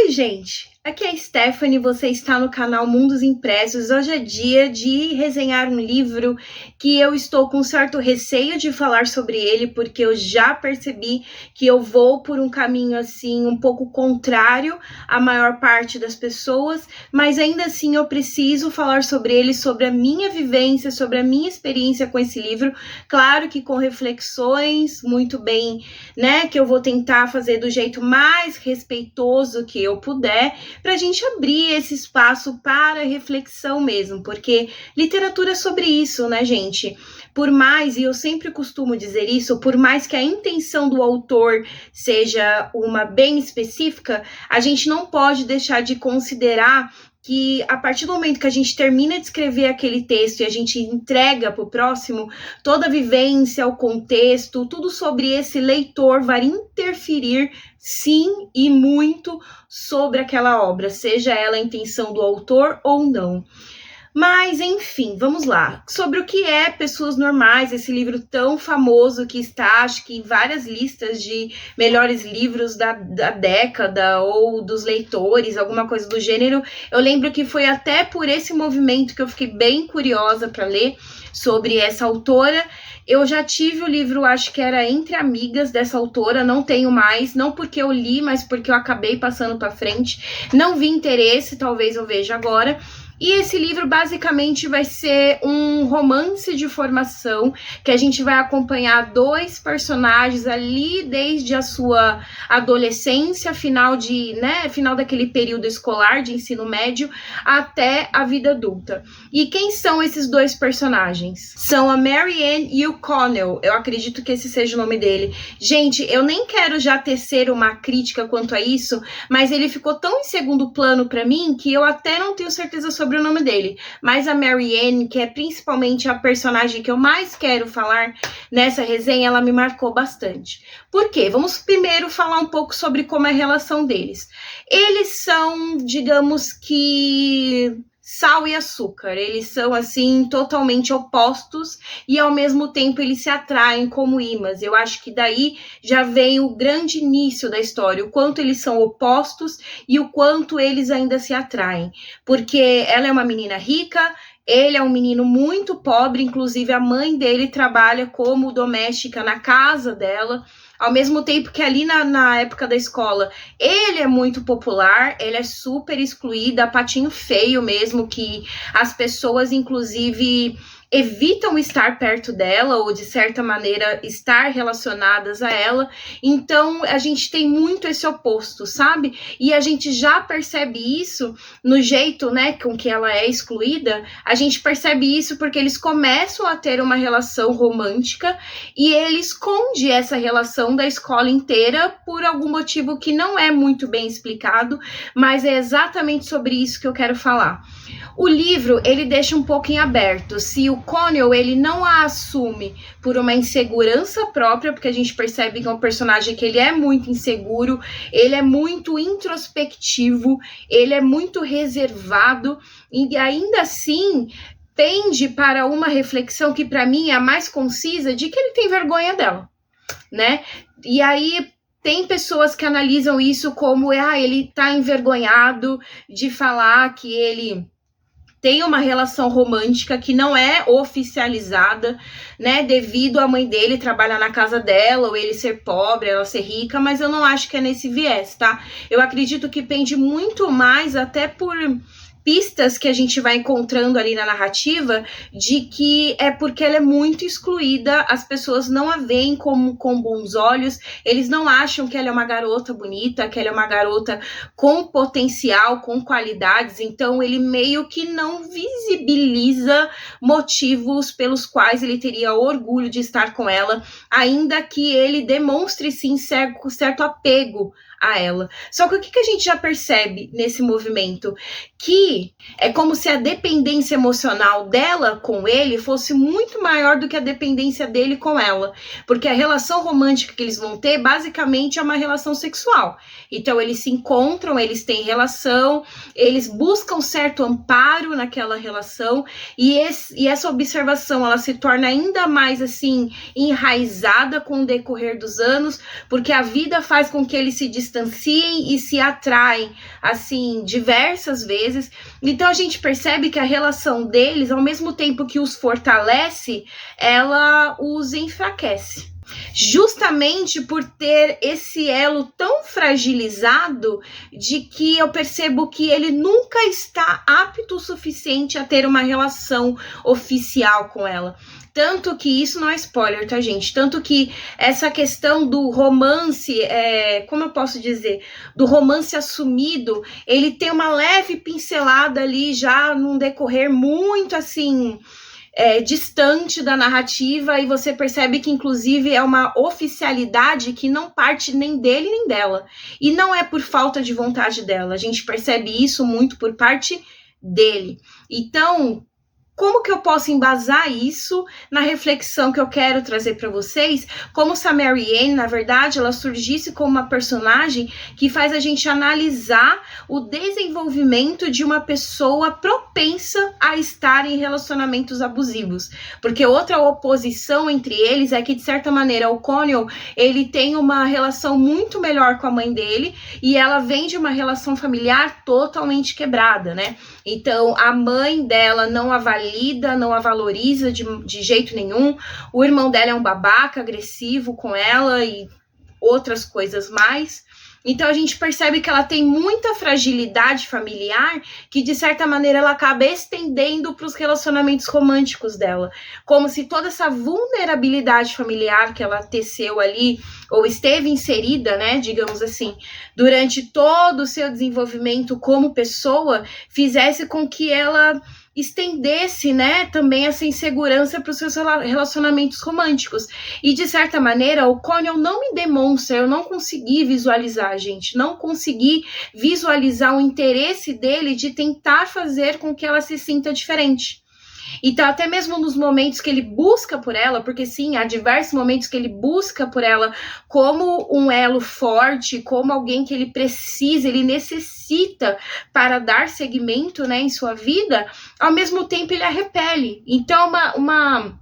Oi, gente! Aqui é a Stephanie, você está no canal Mundos Impressos. Hoje é dia de resenhar um livro que eu estou com certo receio de falar sobre ele, porque eu já percebi que eu vou por um caminho assim um pouco contrário à maior parte das pessoas, mas ainda assim eu preciso falar sobre ele, sobre a minha vivência, sobre a minha experiência com esse livro. Claro que com reflexões muito bem, né, que eu vou tentar fazer do jeito mais respeitoso que eu puder, para a gente abrir esse espaço para reflexão mesmo, porque literatura é sobre isso, né, gente? Por mais, e eu sempre costumo dizer isso, por mais que a intenção do autor seja uma bem específica, a gente não pode deixar de considerar que a partir do momento que a gente termina de escrever aquele texto e a gente entrega para o próximo, toda a vivência, o contexto, tudo sobre esse leitor vai interferir, sim, e muito sobre aquela obra, seja ela a intenção do autor ou não. Mas, enfim, vamos lá. Sobre o que é Pessoas Normais, esse livro tão famoso que está, acho que em várias listas de melhores livros da década ou dos leitores, alguma coisa do gênero. Eu lembro que foi até por esse movimento que eu fiquei bem curiosa para ler sobre essa autora. Eu já tive o livro, acho que era Entre Amigas, dessa autora, não tenho mais, não porque eu li, mas porque eu acabei passando para frente. Não vi interesse, talvez eu veja agora. E esse livro basicamente vai ser um romance de formação, que a gente vai acompanhar dois personagens ali desde a sua adolescência, final daquele período escolar de ensino médio, até a vida adulta. E quem são esses dois personagens? São a Marianne e o Connell, eu acredito que esse seja o nome dele. Gente, eu nem quero já tecer uma crítica quanto a isso, mas ele ficou tão em segundo plano para mim que eu até não tenho certeza sobre o nome dele, mas a Marianne, que é principalmente a personagem que eu mais quero falar nessa resenha, ela me marcou bastante. Por quê? Vamos primeiro falar um pouco sobre como é a relação deles. Eles são, digamos que, sal e açúcar, eles são assim totalmente opostos e ao mesmo tempo eles se atraem como imãs. Eu acho que daí já vem o grande início da história, o quanto eles são opostos e o quanto eles ainda se atraem, porque ela é uma menina rica, ele é um menino muito pobre, inclusive a mãe dele trabalha como doméstica na casa dela, ao mesmo tempo que ali na época da escola, ele é muito popular, ele é super excluído, patinho feio mesmo, que as pessoas, inclusive, evitam estar perto dela ou, de certa maneira, estar relacionadas a ela. Então, a gente tem muito esse oposto, sabe? E a gente já percebe isso no jeito, né, com que ela é excluída. A gente percebe isso porque eles começam a ter uma relação romântica e ele esconde essa relação da escola inteira por algum motivo que não é muito bem explicado, mas é exatamente sobre isso que eu quero falar. O livro, ele deixa um pouco em aberto se o Connell, ele não a assume por uma insegurança própria, porque a gente percebe que é um personagem que ele é muito inseguro, ele é muito introspectivo, ele é muito reservado, e ainda assim tende para uma reflexão que para mim é a mais concisa, de que ele tem vergonha dela, né? E aí tem pessoas que analisam isso como, ele tá envergonhado de falar que ele tem uma relação romântica que não é oficializada, né, devido à mãe dele trabalhar na casa dela, ou ele ser pobre, ela ser rica, mas eu não acho que é nesse viés, tá? Eu acredito que pende muito mais até por pistas que a gente vai encontrando ali na narrativa, de que é porque ela é muito excluída, as pessoas não a veem com bons olhos, eles não acham que ela é uma garota bonita, que ela é uma garota com potencial, com qualidades, então ele meio que não visibiliza motivos pelos quais ele teria orgulho de estar com ela, ainda que ele demonstre sim certo apego a ela. Só que o que a gente já percebe nesse movimento? Que é como se a dependência emocional dela com ele fosse muito maior do que a dependência dele com ela, porque a relação romântica que eles vão ter basicamente é uma relação sexual. Então eles se encontram, eles têm relação, eles buscam certo amparo naquela relação, e essa observação ela se torna ainda mais assim enraizada com o decorrer dos anos, porque a vida faz com que eles se distanciem distanciem e se atraem, assim, diversas vezes. Então a gente percebe que a relação deles, ao mesmo tempo que os fortalece, ela os enfraquece. Justamente por ter esse elo tão fragilizado de que eu percebo que ele nunca está apto o suficiente a ter uma relação oficial com ela. Tanto que isso não é spoiler, tá, gente? Tanto que essa questão do romance, como eu posso dizer? Do romance assumido, ele tem uma leve pincelada ali já num decorrer muito, assim, distante da narrativa, e você percebe que, inclusive, é uma oficialidade que não parte nem dele nem dela. E não é por falta de vontade dela. A gente percebe isso muito por parte dele. Então, como que eu posso embasar isso na reflexão que eu quero trazer para vocês? Como se a Mary Ann, na verdade, ela surgisse como uma personagem que faz a gente analisar o desenvolvimento de uma pessoa propensa a estar em relacionamentos abusivos. Porque outra oposição entre eles é que, de certa maneira, o Connell, ele tem uma relação muito melhor com a mãe dele e ela vem de uma relação familiar totalmente quebrada, né? Então, a mãe dela não a valida, não a valoriza de jeito nenhum. O irmão dela é um babaca, agressivo com ela e outras coisas mais. Então, a gente percebe que ela tem muita fragilidade familiar que, de certa maneira, ela acaba estendendo para os relacionamentos românticos dela. Como se toda essa vulnerabilidade familiar que ela teceu ali, ou esteve inserida, né, digamos assim, durante todo o seu desenvolvimento como pessoa, fizesse com que ela estendesse, né, também essa insegurança para os seus relacionamentos românticos. E, de certa maneira, o Connell não me demonstra, eu não consegui visualizar, gente, não consegui visualizar o interesse dele de tentar fazer com que ela se sinta diferente. Então, até mesmo nos momentos que ele busca por ela, porque sim, há diversos momentos que ele busca por ela como um elo forte, como alguém que ele precisa, ele necessita para dar seguimento, né, em sua vida, ao mesmo tempo ele a repele. Então, uma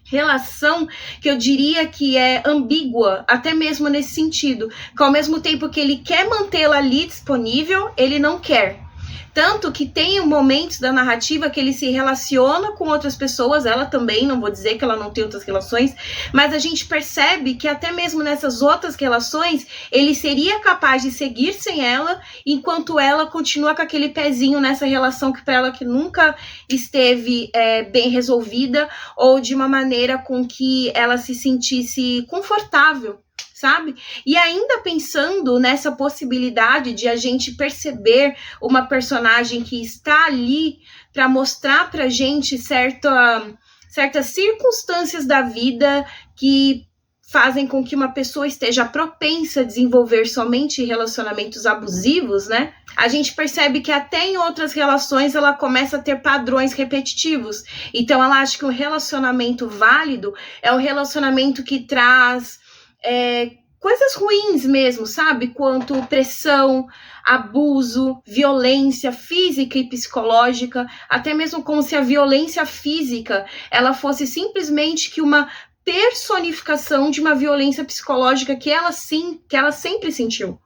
relação que eu diria que é ambígua, até mesmo nesse sentido, que ao mesmo tempo que ele quer mantê-la ali disponível, ele não quer. Tanto que tem momentos da narrativa que ele se relaciona com outras pessoas, ela também, não vou dizer que ela não tem outras relações, mas a gente percebe que até mesmo nessas outras relações, ele seria capaz de seguir sem ela, enquanto ela continua com aquele pezinho nessa relação que para ela que nunca esteve bem resolvida, ou de uma maneira com que ela se sentisse confortável, sabe? E ainda pensando nessa possibilidade de a gente perceber uma personagem que está ali para mostrar pra gente certas circunstâncias da vida que fazem com que uma pessoa esteja propensa a desenvolver somente relacionamentos abusivos, né? A gente percebe que até em outras relações ela começa a ter padrões repetitivos. Então ela acha que um relacionamento válido é um relacionamento que traz coisas ruins mesmo, sabe? Quanto pressão, abuso, violência física e psicológica, até mesmo como se a violência física ela fosse simplesmente que uma personificação de uma violência psicológica que ela sempre sentiu.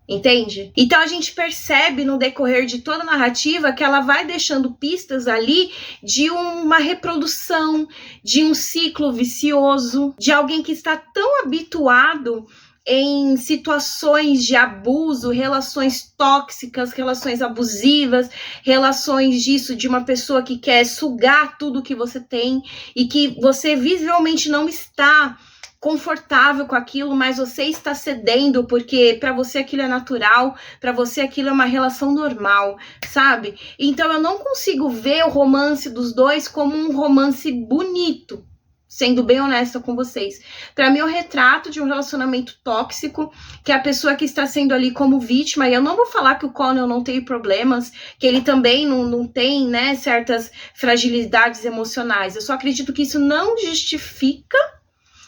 Entende? Então a gente percebe no decorrer de toda a narrativa que ela vai deixando pistas ali de uma reprodução, de um ciclo vicioso, de alguém que está tão habituado em situações de abuso, relações tóxicas, relações abusivas, relações disso, de uma pessoa que quer sugar tudo que você tem e que você visivelmente não está confortável com aquilo, mas você está cedendo porque para você aquilo é natural, para você aquilo é uma relação normal, sabe? Então eu não consigo ver o romance dos dois como um romance bonito, sendo bem honesta com vocês. Para mim é um retrato de um relacionamento tóxico, que a pessoa que está sendo ali como vítima, e eu não vou falar que o Connell não tem problemas, que ele também não tem, né, certas fragilidades emocionais, eu só acredito que isso não justifica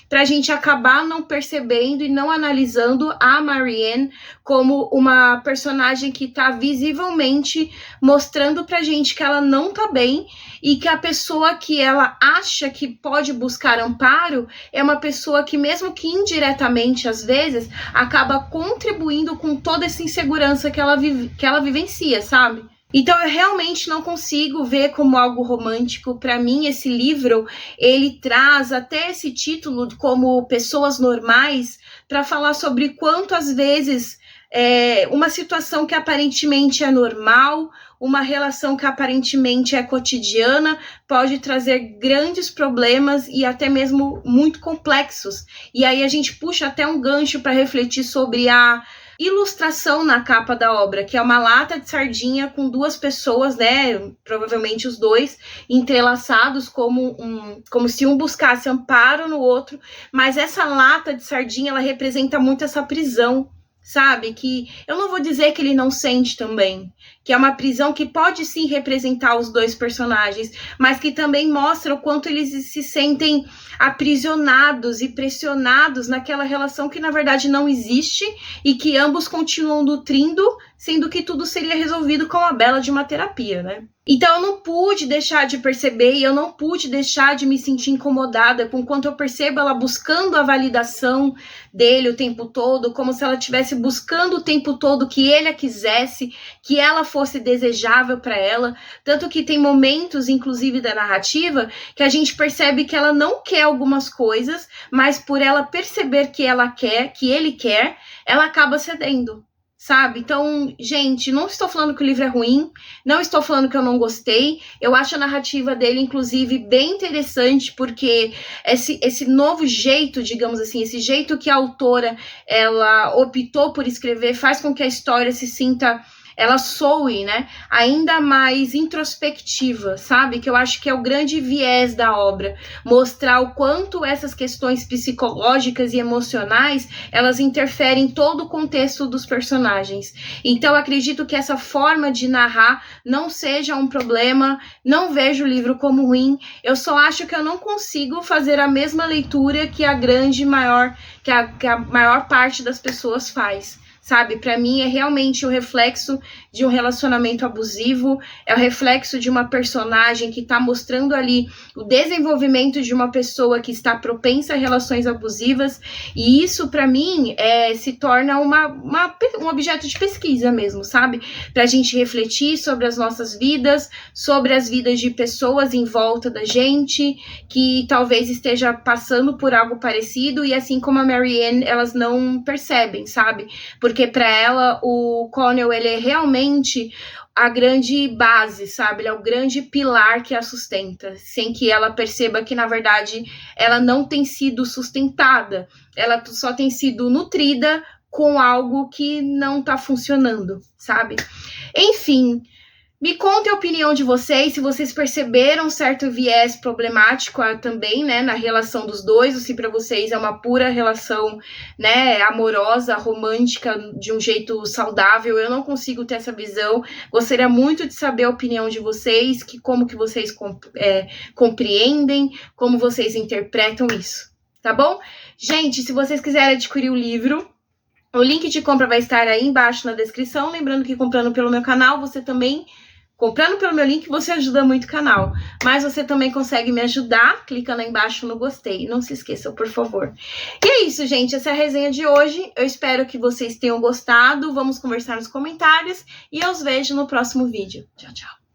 pra gente acabar não percebendo e não analisando a Marianne como uma personagem que tá visivelmente mostrando pra gente que ela não tá bem e que a pessoa que ela acha que pode buscar amparo é uma pessoa que, mesmo que indiretamente, às vezes, acaba contribuindo com toda essa insegurança que ela vivencia, sabe? Então eu realmente não consigo ver como algo romântico. Para mim, esse livro, ele traz até esse título como Pessoas Normais para falar sobre quanto às vezes uma situação que aparentemente é normal, uma relação que aparentemente é cotidiana, pode trazer grandes problemas e até mesmo muito complexos. E aí a gente puxa até um gancho para refletir sobre a ilustração na capa da obra, que é uma lata de sardinha com duas pessoas, né, provavelmente os dois, entrelaçados como se um buscasse amparo no outro, mas essa lata de sardinha, ela representa muito essa prisão, sabe? Que eu não vou dizer que ele não sente também, que é uma prisão que pode sim representar os dois personagens, mas que também mostra o quanto eles se sentem aprisionados e pressionados naquela relação que na verdade não existe e que ambos continuam nutrindo, sendo que tudo seria resolvido com a bela de uma terapia, né? Então eu não pude deixar de perceber e eu não pude deixar de me sentir incomodada com quanto eu percebo ela buscando a validação dele o tempo todo, como se ela estivesse buscando o tempo todo que ele a quisesse, que ela fosse desejável para ela, tanto que tem momentos, inclusive da narrativa, que a gente percebe que ela não quer algumas coisas, mas por ela perceber que ela quer, que ele quer, ela acaba cedendo. Sabe? Então, gente, não estou falando que o livro é ruim, não estou falando que eu não gostei, eu acho a narrativa dele, inclusive, bem interessante, porque esse novo jeito, digamos assim, esse jeito que a autora, ela optou por escrever, faz com que a história se sinta, ela soe, né, ainda mais introspectiva, sabe? Que eu acho que é o grande viés da obra, mostrar o quanto essas questões psicológicas e emocionais, elas interferem em todo o contexto dos personagens. Então, eu acredito que essa forma de narrar não seja um problema, não vejo o livro como ruim, eu só acho que eu não consigo fazer a mesma leitura que a maior parte das pessoas faz. Sabe, para mim é realmente o reflexo de um relacionamento abusivo, é o reflexo de uma personagem que está mostrando ali o desenvolvimento de uma pessoa que está propensa a relações abusivas, e isso para mim se torna um objeto de pesquisa mesmo, sabe? Para a gente refletir sobre as nossas vidas, sobre as vidas de pessoas em volta da gente, que talvez esteja passando por algo parecido, e assim como a Marianne, elas não percebem, sabe? Porque para ela o Connell, ele é realmente a grande base, sabe? Ele é o grande pilar que a sustenta, sem que ela perceba que, na verdade, ela não tem sido sustentada, ela só tem sido nutrida com algo que não tá funcionando, sabe? Enfim, me contem a opinião de vocês, se vocês perceberam certo viés problemático também, né, na relação dos dois, ou se para vocês é uma pura relação, né, amorosa, romântica, de um jeito saudável. Eu não consigo ter essa visão. Gostaria muito de saber a opinião de vocês, como que vocês compreendem, como vocês interpretam isso, tá bom? Gente, se vocês quiserem adquirir o livro, o link de compra vai estar aí embaixo na descrição. Lembrando que comprando pelo meu canal, você também... Comprando pelo meu link, você ajuda muito o canal. Mas você também consegue me ajudar clicando aí embaixo no gostei. Não se esqueçam, por favor. E é isso, gente. Essa é a resenha de hoje. Eu espero que vocês tenham gostado. Vamos conversar nos comentários. E eu os vejo no próximo vídeo. Tchau, tchau.